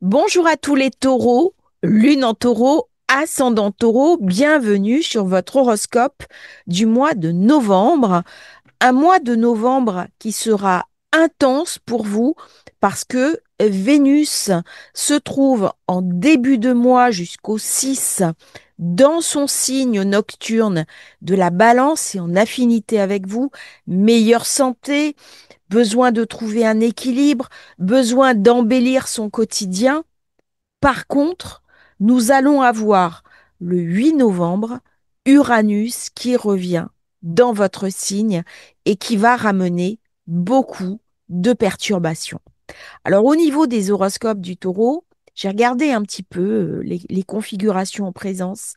Bonjour à tous les taureaux, lune en taureau, ascendant taureau, bienvenue sur votre horoscope du mois de novembre. Un mois de novembre qui sera intense pour vous parce que Vénus se trouve en début de mois jusqu'au 6 dans son signe nocturne de la Balance et en affinité avec vous, meilleure santé, besoin de trouver un équilibre, besoin d'embellir son quotidien. Par contre, nous allons avoir le 8 novembre Uranus qui revient dans votre signe et qui va ramener beaucoup de perturbations. Alors au niveau des horoscopes du taureau, j'ai regardé un petit peu les configurations en présence.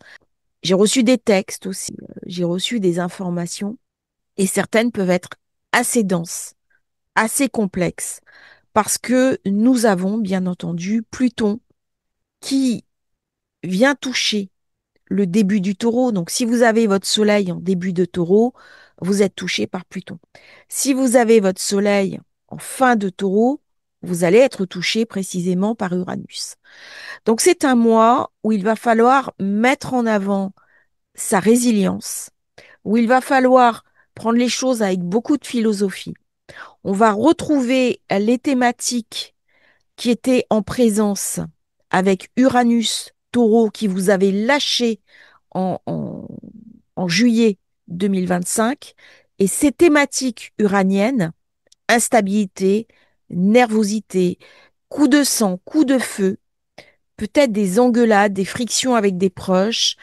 J'ai reçu des textes aussi, j'ai reçu des informations et certaines peuvent être assez denses, assez complexes parce que nous avons bien entendu Pluton qui vient toucher le début du taureau. Donc, si vous avez votre soleil en début de taureau, vous êtes touché par Pluton. Si vous avez votre soleil en fin de taureau, vous allez être touché précisément par Uranus. Donc, c'est un mois où il va falloir mettre en avant sa résilience, où il va falloir prendre les choses avec beaucoup de philosophie. On va retrouver les thématiques qui était en présence avec Uranus Taureau qui vous avait lâché en, en, en juillet 2025. Et ces thématiques uraniennes, instabilité, nervosité, coup de sang, coup de feu, peut-être des engueulades, des frictions avec des proches,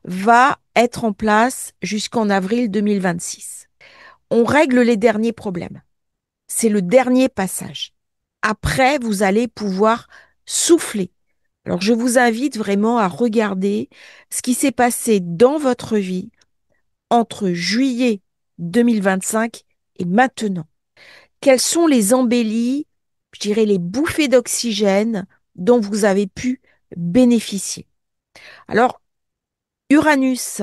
va être en place jusqu'en avril 2026. On règle les derniers problèmes. C'est le dernier passage. Après, vous allez pouvoir souffler. Alors, je vous invite vraiment à regarder ce qui s'est passé dans votre vie entre juillet 2025 et maintenant. Quelles sont les embellies, je dirais les bouffées d'oxygène dont vous avez pu bénéficier. Alors, Uranus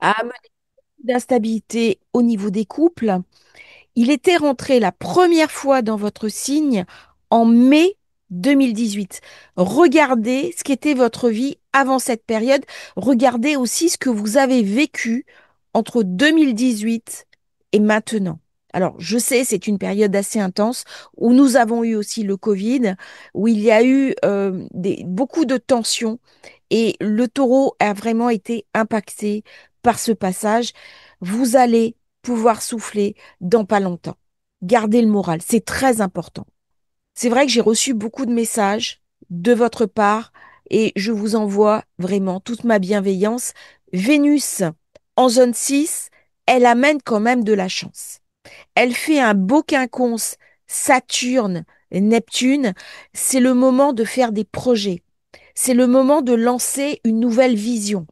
a amené d'instabilité au niveau des couples. Il était rentré la première fois dans votre signe en mai 2018. Regardez ce qu'était votre vie avant cette période. Regardez aussi ce que vous avez vécu entre 2018 et maintenant. Alors, je sais, c'est une période assez intense où nous avons eu aussi le Covid, où il y a eu beaucoup de tensions et le taureau a vraiment été impacté par ce passage. Vous allez pouvoir souffler dans pas longtemps. Gardez le moral, c'est très important. C'est vrai que j'ai reçu beaucoup de messages de votre part et je vous envoie vraiment toute ma bienveillance. Vénus en zone 6, elle amène quand même de la chance. Elle fait un beau quinconce Saturne, Neptune. C'est le moment de faire des projets. C'est le moment de lancer une nouvelle vision,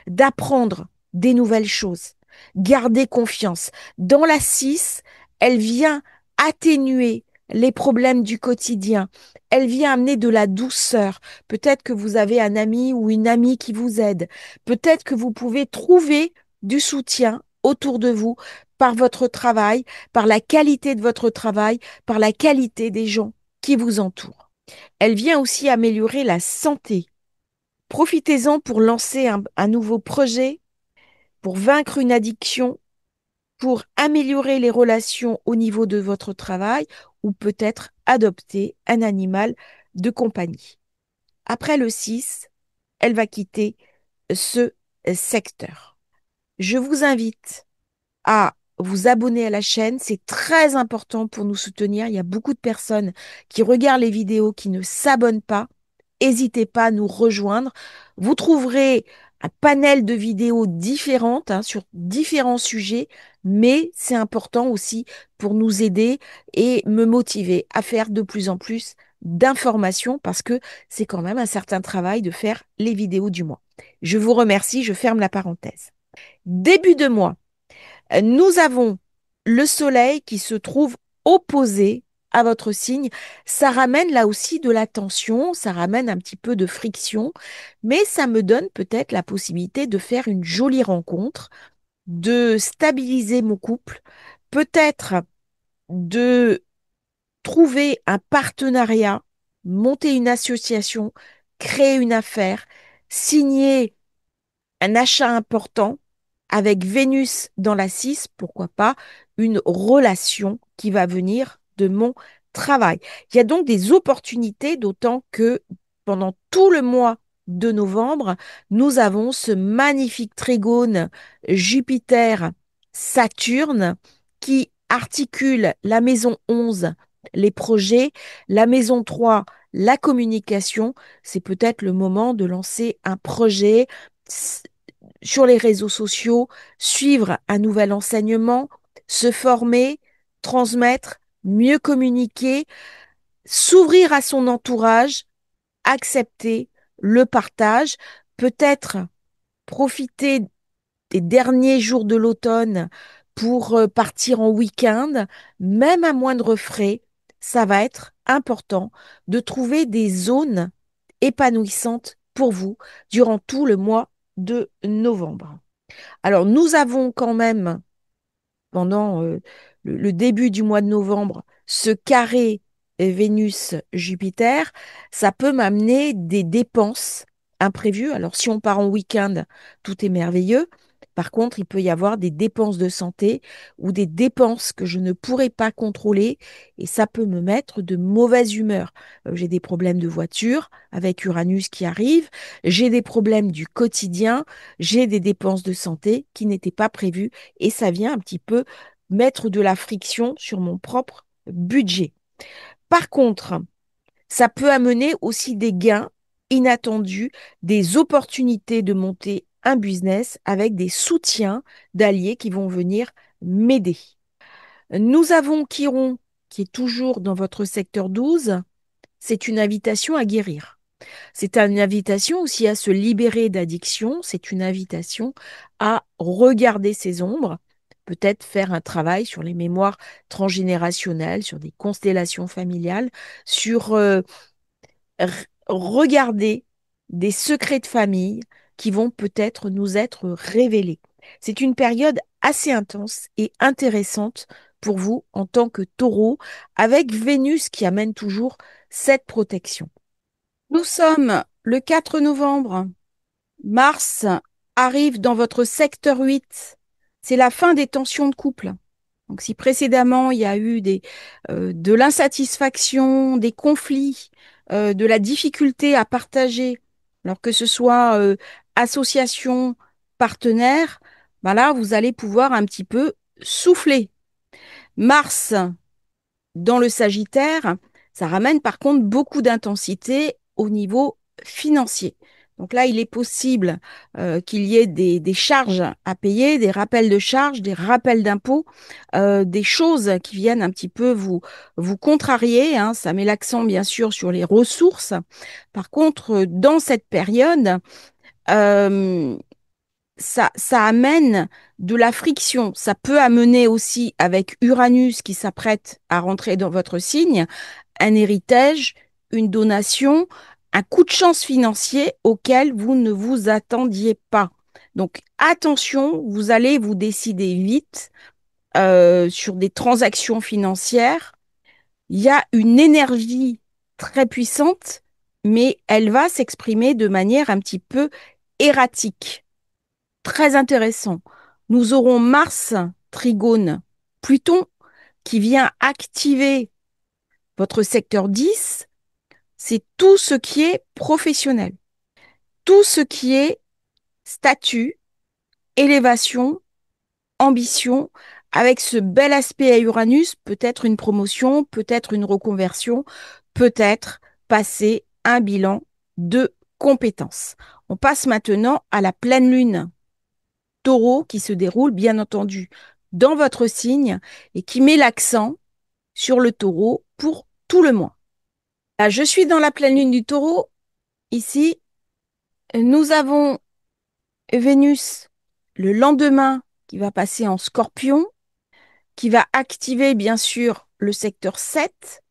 d'apprendre des nouvelles choses. Gardez confiance. Dans la 6, elle vient atténuer les problèmes du quotidien. Elle vient amener de la douceur. Peut-être que vous avez un ami ou une amie qui vous aide. Peut-être que vous pouvez trouver du soutien autour de vous par votre travail, par la qualité de votre travail, par la qualité des gens qui vous entourent. Elle vient aussi améliorer la santé. Profitez-en pour lancer un nouveau projet, pour vaincre une addiction, pour améliorer les relations au niveau de votre travail ou peut-être adopter un animal de compagnie. Après le 6, elle va quitter ce secteur. Je vous invite à vous abonner à la chaîne. C'est très important pour nous soutenir. Il y a beaucoup de personnes qui regardent les vidéos qui ne s'abonnent pas. N'hésitez pas à nous rejoindre. Vous trouverez un panel de vidéos différentes sur différents sujets, mais c'est important aussi pour nous aider et me motiver à faire de plus en plus d'informations parce que c'est quand même un certain travail de faire les vidéos du mois. Je vous remercie, je ferme la parenthèse. Début de mois. Nous avons le soleil qui se trouve opposé à votre signe. Ça ramène là aussi de la tension, ça ramène un petit peu de friction, mais ça me donne peut-être la possibilité de faire une jolie rencontre, de stabiliser mon couple, peut-être de trouver un partenariat monter une association, créer une affaire, signer un achat important avec Vénus dans la 6, pourquoi pas une relation qui va venir de mon travail. Il y a donc des opportunités, d'autant que pendant tout le mois de novembre, nous avons ce magnifique trigone Jupiter-Saturne qui articule la maison 11, les projets, la maison 3, la communication. C'est peut-être le moment de lancer un projet sur les réseaux sociaux, suivre un nouvel enseignement, se former, transmettre, mieux communiquer, s'ouvrir à son entourage, accepter le partage, peut-être profiter des derniers jours de l'automne pour partir en week-end, même à moindre frais. Ça va être important de trouver des zones épanouissantes pour vous durant tout le mois de novembre. Alors, nous avons quand même, pendant le début du mois de novembre, ce carré Vénus-Jupiter. Ça peut m'amener des dépenses imprévues. Alors, si on part en week-end, tout est merveilleux. Par contre, il peut y avoir des dépenses de santé ou des dépenses que je ne pourrai pas contrôler et ça peut me mettre de mauvaise humeur. J'ai des problèmes de voiture avec Uranus qui arrive, j'ai des problèmes du quotidien, j'ai des dépenses de santé qui n'étaient pas prévues et ça vient un petit peu mettre de la friction sur mon propre budget. Par contre, ça peut amener aussi des gains inattendus, des opportunités de monter un business avec des soutiens d'alliés qui vont venir m'aider. Nous avons Chiron qui est toujours dans votre secteur 12. C'est une invitation à guérir. C'est une invitation aussi à se libérer d'addiction. C'est une invitation à regarder ses ombres, peut-être faire un travail sur les mémoires transgénérationnelles, sur des constellations familiales, sur regarder des secrets de famille qui vont peut-être nous être révélés. C'est une période assez intense et intéressante pour vous en tant que taureau, avec Vénus qui amène toujours cette protection. Nous sommes le 4 novembre. Mars arrive dans votre secteur 8. C'est la fin des tensions de couple. Donc, si précédemment il y a eu de l'insatisfaction, des conflits, de la difficulté à partager, alors que ce soit association, partenaire, ben là, vous allez pouvoir un petit peu souffler. Mars dans le Sagittaire, ça ramène par contre beaucoup d'intensité au niveau financier. Donc là, il est possible qu'il y ait des charges à payer, des rappels de charges, des rappels d'impôts, des choses qui viennent un petit peu vous contrarier, hein. Ça met l'accent bien sûr sur les ressources. Par contre, dans cette période, euh, ça amène de la friction. Ça peut amener aussi, avec Uranus qui s'apprête à rentrer dans votre signe, un héritage, une donation, un coup de chance financier auquel vous ne vous attendiez pas. Donc attention, vous allez vous décider vite sur des transactions financières. Il y a une énergie très puissante, mais elle va s'exprimer de manière un petit peu erratique. Très intéressant. Nous aurons Mars, Trigone, Pluton qui vient activer votre secteur 10. C'est tout ce qui est professionnel, tout ce qui est statut, élévation, ambition, avec ce bel aspect à Uranus, peut-être une promotion, peut-être une reconversion, peut-être passer un bilan de compétences. On passe maintenant à la pleine lune taureau qui se déroule, bien entendu, dans votre signe et qui met l'accent sur le taureau pour tout le mois. Là, je suis dans la pleine lune du taureau. Ici, nous avons Vénus le lendemain qui va passer en scorpion, qui va activer bien sûr le secteur 7.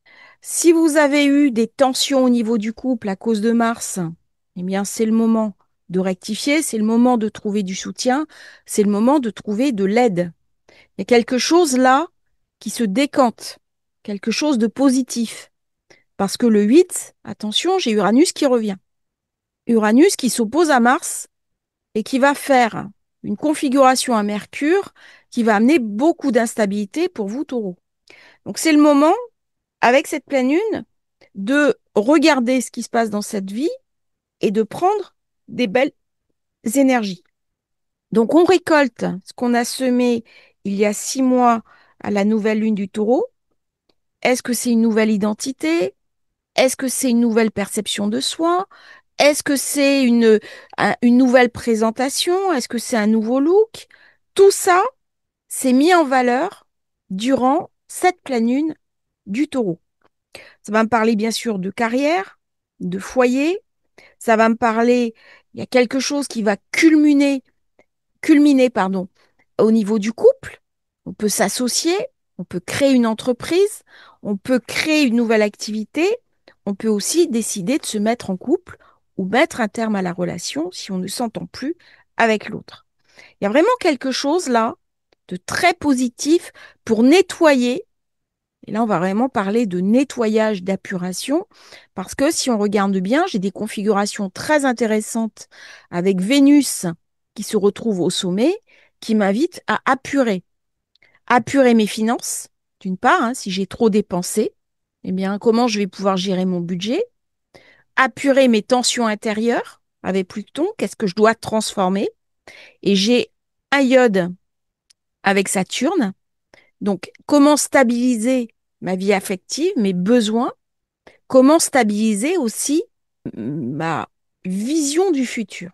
Si vous avez eu des tensions au niveau du couple à cause de Mars, eh bien c'est le moment de rectifier, c'est le moment de trouver du soutien, c'est le moment de trouver de l'aide. Il y a quelque chose là qui se décante, quelque chose de positif. Parce que le 8, attention, j'ai Uranus qui revient. Uranus qui s'oppose à Mars et qui va faire une configuration à Mercure qui va amener beaucoup d'instabilité pour vous, Taureau. Donc c'est le moment, avec cette pleine lune, de regarder ce qui se passe dans cette vie et de prendre des belles énergies. Donc on récolte ce qu'on a semé il y a 6 mois à la nouvelle lune du Taureau. Est-ce que c'est une nouvelle identité? Est-ce que c'est une nouvelle perception de soi? Est-ce que c'est une nouvelle présentation? Est-ce que c'est un nouveau look? Tout ça, c'est mis en valeur durant cette pleine lune du Taureau. Ça va me parler bien sûr de carrière, de foyer. Ça va me parler, il y a quelque chose qui va culminer, pardon, au niveau du couple. On peut s'associer, on peut créer une entreprise, on peut créer une nouvelle activité, on peut aussi décider de se mettre en couple ou mettre un terme à la relation si on ne s'entend plus avec l'autre. Il y a vraiment quelque chose là de très positif pour nettoyer. Et là, on va vraiment parler de nettoyage, d'apuration, parce que si on regarde bien, j'ai des configurations très intéressantes avec Vénus qui se retrouve au sommet, qui m'invite à apurer. Apurer mes finances, d'une part, hein, si j'ai trop dépensé, eh bien, comment je vais pouvoir gérer mon budget? Apurer mes tensions intérieures avec Pluton, qu'est-ce que je dois transformer? Et j'ai un iode avec Saturne, donc comment stabiliser ma vie affective, mes besoins, comment stabiliser aussi ma vision du futur.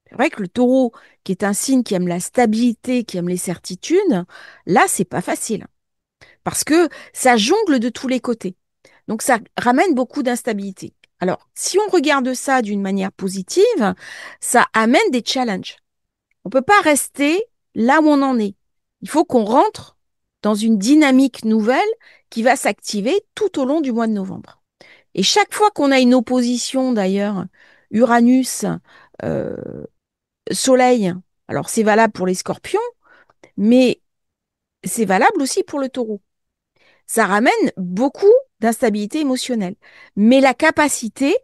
C'est vrai que le taureau, qui est un signe qui aime la stabilité, qui aime les certitudes, là, c'est pas facile parce que ça jongle de tous les côtés. Donc, ça ramène beaucoup d'instabilité. Alors, si on regarde ça d'une manière positive, ça amène des challenges. On ne peut pas rester là où on en est. Il faut qu'on rentre dans une dynamique nouvelle qui va s'activer tout au long du mois de novembre. Et chaque fois qu'on a une opposition, d'ailleurs, Uranus, euh, Soleil, alors c'est valable pour les scorpions, mais c'est valable aussi pour le taureau. Ça ramène beaucoup d'instabilité émotionnelle, mais la capacité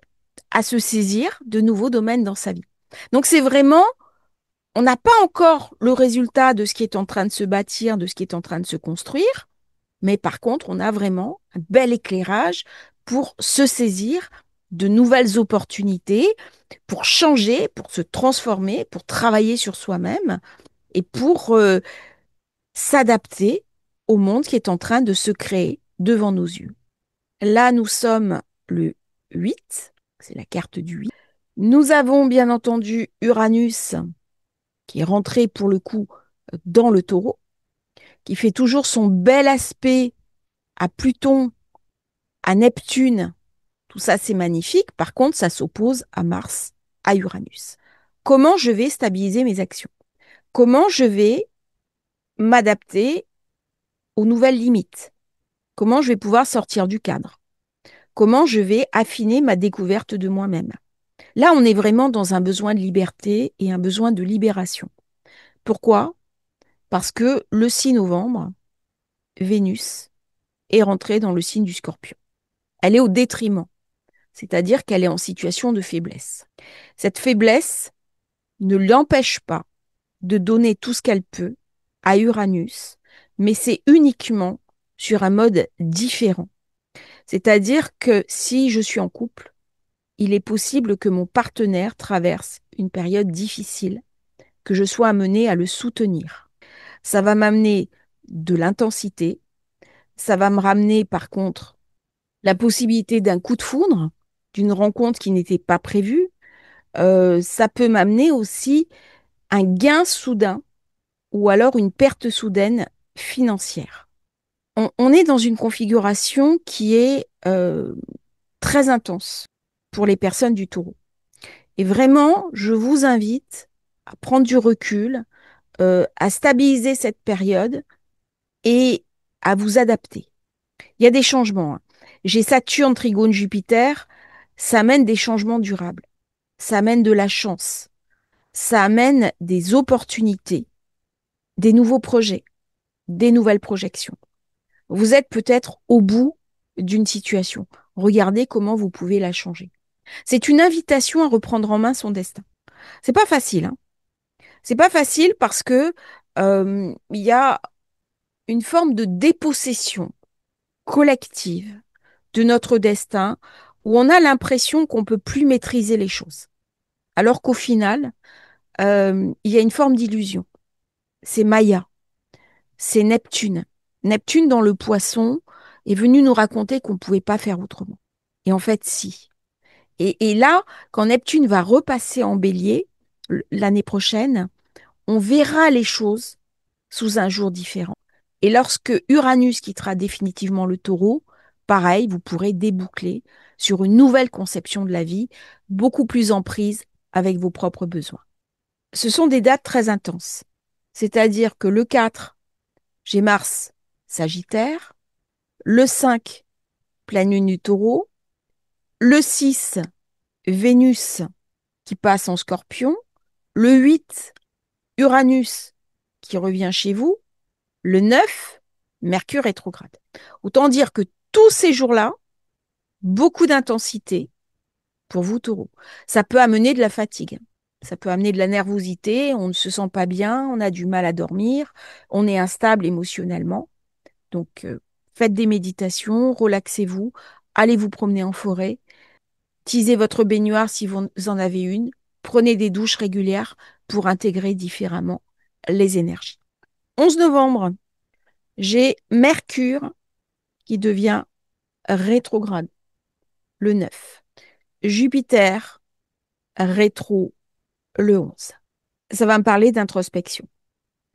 à se saisir de nouveaux domaines dans sa vie. Donc c'est vraiment, on n'a pas encore le résultat de ce qui est en train de se bâtir, de ce qui est en train de se construire, mais par contre, on a vraiment un bel éclairage pour se saisir de nouvelles opportunités, pour changer, pour se transformer, pour travailler sur soi-même et pour s'adapter au monde qui est en train de se créer devant nos yeux. Là, nous sommes le 8, c'est la carte du 8. Nous avons bien entendu Uranus qui est rentré pour le coup dans le taureau, qui fait toujours son bel aspect à Pluton, à Neptune. Tout ça, c'est magnifique. Par contre, ça s'oppose à Mars, à Uranus. Comment je vais stabiliser mes actions? Comment je vais m'adapter aux nouvelles limites? Comment je vais pouvoir sortir du cadre? Comment je vais affiner ma découverte de moi-même? Là, on est vraiment dans un besoin de liberté et un besoin de libération. Pourquoi? Parce que le 6 novembre, Vénus est rentrée dans le signe du Scorpion. Elle est au détriment, c'est-à-dire qu'elle est en situation de faiblesse. Cette faiblesse ne l'empêche pas de donner tout ce qu'elle peut à Uranus, mais c'est uniquement sur un mode différent. C'est-à-dire que si je suis en couple, il est possible que mon partenaire traverse une période difficile, que je sois amenée à le soutenir. Ça va m'amener de l'intensité, ça va me ramener par contre la possibilité d'un coup de foudre, d'une rencontre qui n'était pas prévue. Ça peut m'amener aussi un gain soudain ou alors une perte soudaine financière. On est dans une configuration qui est très intense pour les personnes du taureau. Et vraiment, je vous invite à prendre du recul, à stabiliser cette période et à vous adapter. Il y a des changements, hein. J'ai Saturne, Trigone, Jupiter, ça amène des changements durables, ça amène de la chance, ça amène des opportunités, des nouveaux projets, des nouvelles projections. Vous êtes peut-être au bout d'une situation. Regardez comment vous pouvez la changer. C'est une invitation à reprendre en main son destin. C'est pas facile, hein. C'est pas facile parce que il y a une forme de dépossession collective de notre destin où on a l'impression qu'on peut plus maîtriser les choses. Alors qu'au final, il y a une forme d'illusion. C'est Maya, c'est Neptune. Neptune dans le poisson est venu nous raconter qu'on ne pouvait pas faire autrement. Et en fait, si. Et là, quand Neptune va repasser en bélier l'année prochaine, on verra les choses sous un jour différent. Et lorsque Uranus quittera définitivement le taureau, pareil, vous pourrez déboucler sur une nouvelle conception de la vie, beaucoup plus en prise avec vos propres besoins. Ce sont des dates très intenses. C'est-à-dire que le 4, j'ai Mars, Sagittaire. Le 5, pleine lune du taureau. Le 6, Vénus qui passe en Scorpion. Le 8, Uranus qui revient chez vous. Le 9, Mercure rétrograde. Autant dire que tous ces jours-là, beaucoup d'intensité pour vous, taureau. Ça peut amener de la fatigue. Ça peut amener de la nervosité, on ne se sent pas bien, on a du mal à dormir, on est instable émotionnellement. Donc, faites des méditations, relaxez-vous, allez vous promener en forêt, tisez votre baignoire si vous en avez une, prenez des douches régulières pour intégrer différemment les énergies. 11 novembre, j'ai Mercure qui devient rétrograde, le 9. Jupiter, rétro, le 11. Ça va me parler d'introspection.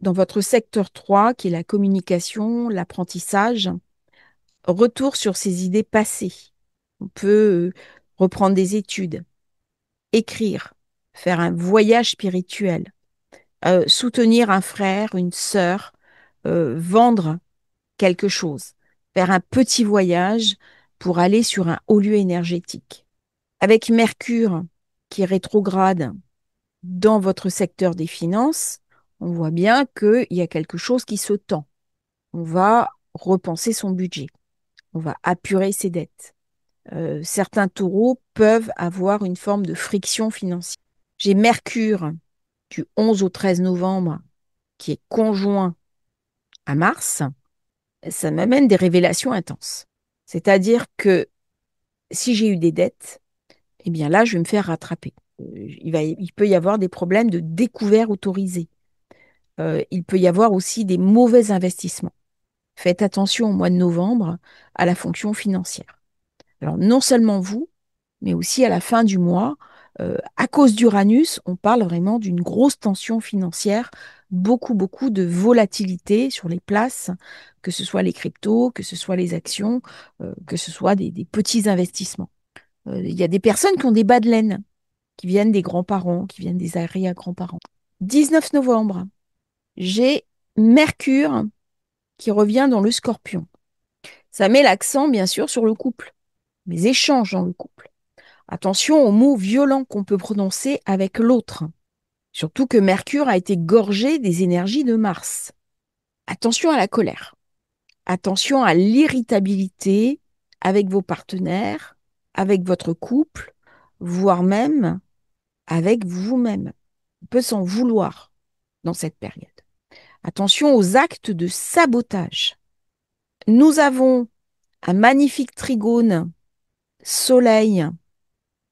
Dans votre secteur 3, qui est la communication, l'apprentissage, retour sur ses idées passées. On peut reprendre des études, écrire, faire un voyage spirituel, soutenir un frère, une sœur, vendre quelque chose, faire un petit voyage pour aller sur un haut lieu énergétique. Avec Mercure qui est rétrograde dans votre secteur des finances, on voit bien qu'il y a quelque chose qui se tend. On va repenser son budget, on va apurer ses dettes. Certains taureaux peuvent avoir une forme de friction financière. J'ai Mercure du 11 au 13 novembre qui est conjoint à Mars. Ça m'amène des révélations intenses. C'est-à-dire que si j'ai eu des dettes, eh bien là, je vais me faire rattraper. Il peut y avoir des problèmes de découvert autorisé. Il peut y avoir aussi des mauvais investissements. Faites attention au mois de novembre à la fonction financière. Alors, non seulement vous, mais aussi à la fin du mois, à cause d'Uranus, on parle vraiment d'une grosse tension financière, beaucoup, beaucoup de volatilité sur les places, que ce soit les cryptos, que ce soit les actions, que ce soit des petits investissements. Il y a des personnes qui ont des bas de laine, qui viennent des grands-parents, qui viennent des arrière-grands-parents. 19 novembre, j'ai Mercure qui revient dans le Scorpion. Ça met l'accent, bien sûr, sur le couple, les échanges dans le couple. Attention aux mots violents qu'on peut prononcer avec l'autre. Surtout que Mercure a été gorgé des énergies de Mars. Attention à la colère. Attention à l'irritabilité avec vos partenaires, avec votre couple, voire même avec vous-même. On peut s'en vouloir dans cette période. Attention aux actes de sabotage. Nous avons un magnifique trigone Soleil,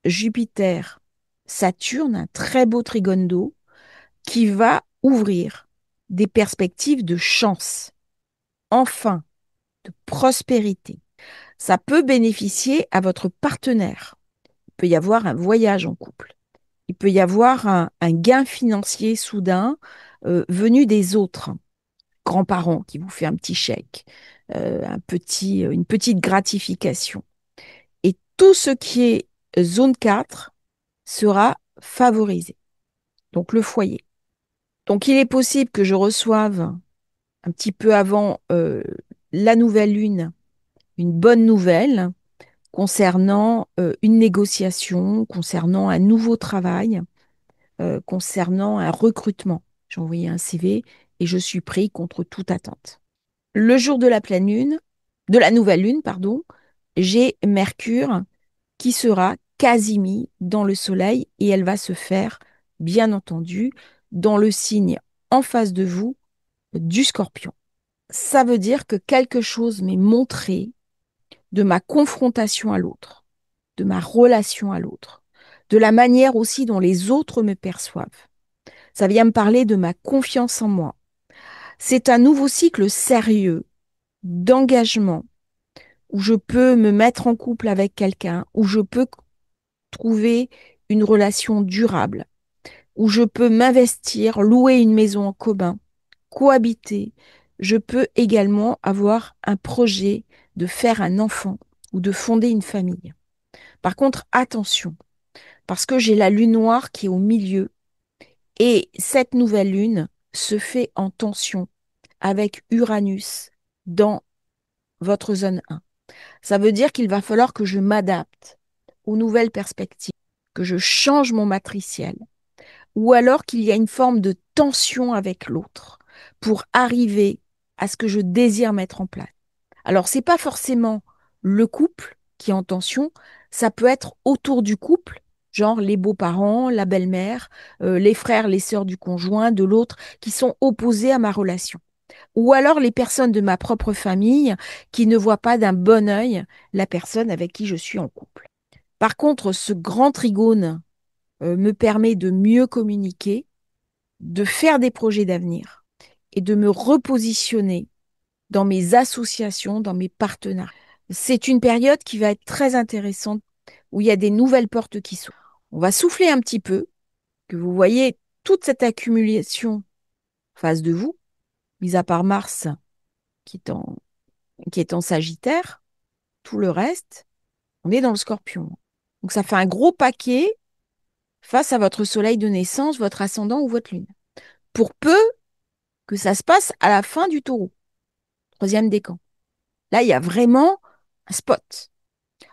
Jupiter, Saturne, un très beau trigone d'eau qui va ouvrir des perspectives de chance, enfin, de prospérité. Ça peut bénéficier à votre partenaire. Il peut y avoir un voyage en couple. Il peut y avoir un gain financier soudain venu des autres. Grands-parents qui vous fait un petit chèque, une petite gratification. Et tout ce qui est zone 4 sera favorisé. Donc le foyer. Donc il est possible que je reçoive un petit peu avant la nouvelle lune une bonne nouvelle concernant une négociation, concernant un nouveau travail, concernant un recrutement. J'ai envoyé un CV et je suis pris contre toute attente. Le jour de la pleine lune, de la nouvelle lune, pardon, j'ai Mercure qui sera quasi mis dans le Soleil et elle va se faire, bien entendu, dans le signe en face de vous du Scorpion. Ça veut dire que quelque chose m'est montré de ma confrontation à l'autre, de ma relation à l'autre, de la manière aussi dont les autres me perçoivent. Ça vient me parler de ma confiance en moi. C'est un nouveau cycle sérieux d'engagement où je peux me mettre en couple avec quelqu'un, où je peux trouver une relation durable, où je peux m'investir, louer une maison en commun, cohabiter. Je peux également avoir un projet de faire un enfant ou de fonder une famille. Par contre, attention, parce que j'ai la lune noire qui est au milieu et cette nouvelle lune se fait en tension avec Uranus dans votre zone 1. Ça veut dire qu'il va falloir que je m'adapte aux nouvelles perspectives, que je change mon matriciel, ou alors qu'il y a une forme de tension avec l'autre pour arriver à ce que je désire mettre en place. Alors, c'est pas forcément le couple qui est en tension, ça peut être autour du couple, genre les beaux-parents, la belle-mère, les frères, les sœurs du conjoint, de l'autre, qui sont opposés à ma relation. Ou alors les personnes de ma propre famille qui ne voient pas d'un bon œil la personne avec qui je suis en couple. Par contre, ce grand trigone me permet de mieux communiquer, de faire des projets d'avenir et de me repositionner dans mes associations, dans mes partenariats. C'est une période qui va être très intéressante où il y a des nouvelles portes qui s'ouvrent. On va souffler un petit peu, que vous voyez toute cette accumulation face de vous, mis à part Mars qui est en Sagittaire, tout le reste, on est dans le Scorpion. Donc ça fait un gros paquet face à votre soleil de naissance, votre ascendant ou votre lune. Pour peu que ça se passe à la fin du taureau, troisième décan. Là, il y a vraiment un spot.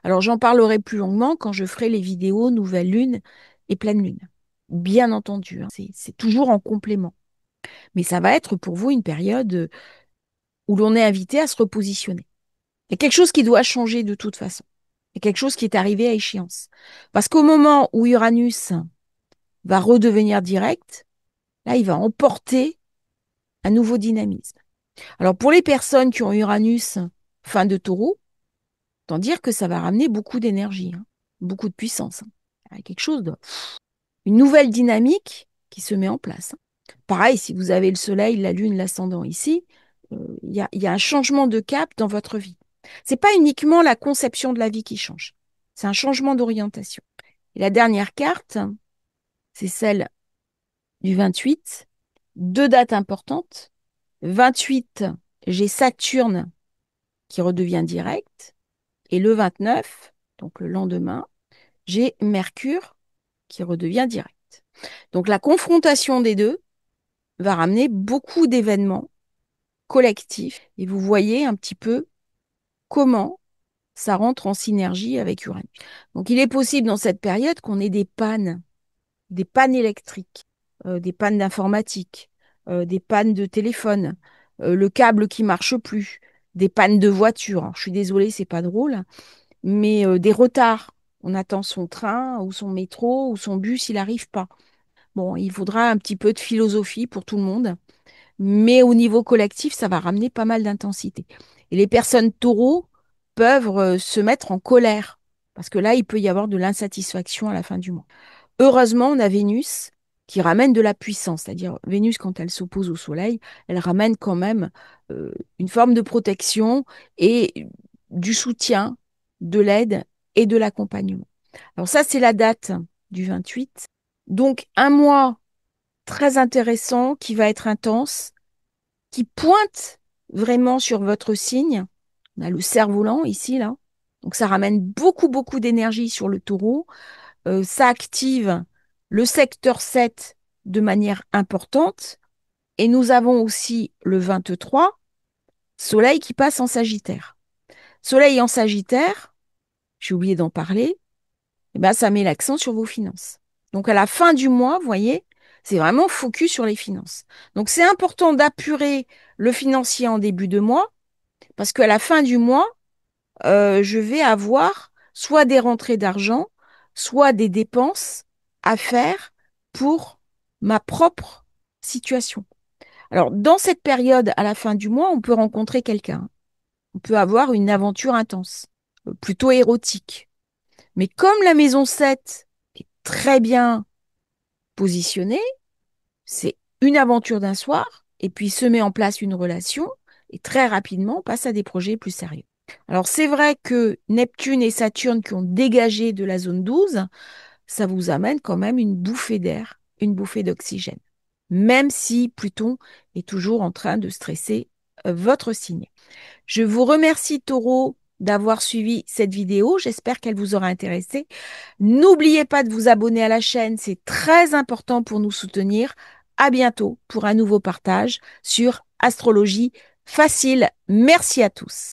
Alors, j'en parlerai plus longuement quand je ferai les vidéos nouvelle lune et pleine lune. Bien entendu, hein, c'est toujours en complément. Mais ça va être pour vous une période où l'on est invité à se repositionner. Il y a quelque chose qui doit changer de toute façon. Il y a quelque chose qui est arrivé à échéance. Parce qu'au moment où Uranus va redevenir direct, là, il va emporter un nouveau dynamisme. Alors, pour les personnes qui ont Uranus fin de taureau, autant dire que ça va ramener beaucoup d'énergie, hein, beaucoup de puissance. Hein. Il y a quelque chose une nouvelle dynamique qui se met en place. Hein. Pareil, si vous avez le soleil, la lune, l'ascendant ici, il y a un changement de cap dans votre vie. C'est pas uniquement la conception de la vie qui change, c'est un changement d'orientation. Et la dernière carte, c'est celle du 28. Deux dates importantes. 28, j'ai Saturne qui redevient direct. Et le 29, donc le lendemain, j'ai Mercure qui redevient direct. Donc la confrontation des deux va ramener beaucoup d'événements collectifs. Et vous voyez un petit peu comment ça rentre en synergie avec Uranus. Donc il est possible dans cette période qu'on ait des pannes électriques, des pannes d'informatique, des pannes de téléphone, le câble qui marche plus, des pannes de voiture. Alors, je suis désolée, c'est pas drôle, mais des retards. On attend son train ou son métro ou son bus, il n'arrive pas. Bon, il faudra un petit peu de philosophie pour tout le monde, mais au niveau collectif, ça va ramener pas mal d'intensité. Et les personnes taureaux peuvent se mettre en colère, parce que là, il peut y avoir de l'insatisfaction à la fin du mois. Heureusement, on a Vénus qui ramène de la puissance, c'est-à-dire Vénus, quand elle s'oppose au Soleil, elle ramène quand même une forme de protection et du soutien, de l'aide et de l'accompagnement. Alors ça, c'est la date du 28. Donc, un mois très intéressant qui va être intense, qui pointe vraiment sur votre signe. On a le cerf-volant ici, là. Donc, ça ramène beaucoup, beaucoup d'énergie sur le taureau. Ça active le secteur 7 de manière importante. Et nous avons aussi le 23, Soleil qui passe en Sagittaire. Soleil en Sagittaire, j'ai oublié d'en parler, eh ben, ça met l'accent sur vos finances. Donc à la fin du mois, vous voyez, c'est vraiment focus sur les finances. Donc c'est important d'apurer le financier en début de mois, parce qu'à la fin du mois, je vais avoir soit des rentrées d'argent, soit des dépenses à faire pour ma propre situation. Alors, dans cette période, à la fin du mois, on peut rencontrer quelqu'un. On peut avoir une aventure intense, plutôt érotique. Mais comme la maison 7 est très bien positionnée, c'est une aventure d'un soir, et puis se met en place une relation, et très rapidement, on passe à des projets plus sérieux. Alors, c'est vrai que Neptune et Saturne qui ont dégagé de la zone 12, ça vous amène quand même une bouffée d'air, une bouffée d'oxygène, même si Pluton est toujours en train de stresser votre signe. Je vous remercie, Taureau, d'avoir suivi cette vidéo. J'espère qu'elle vous aura intéressé. N'oubliez pas de vous abonner à la chaîne, c'est très important pour nous soutenir. À bientôt pour un nouveau partage sur Astrologie facile. Merci à tous.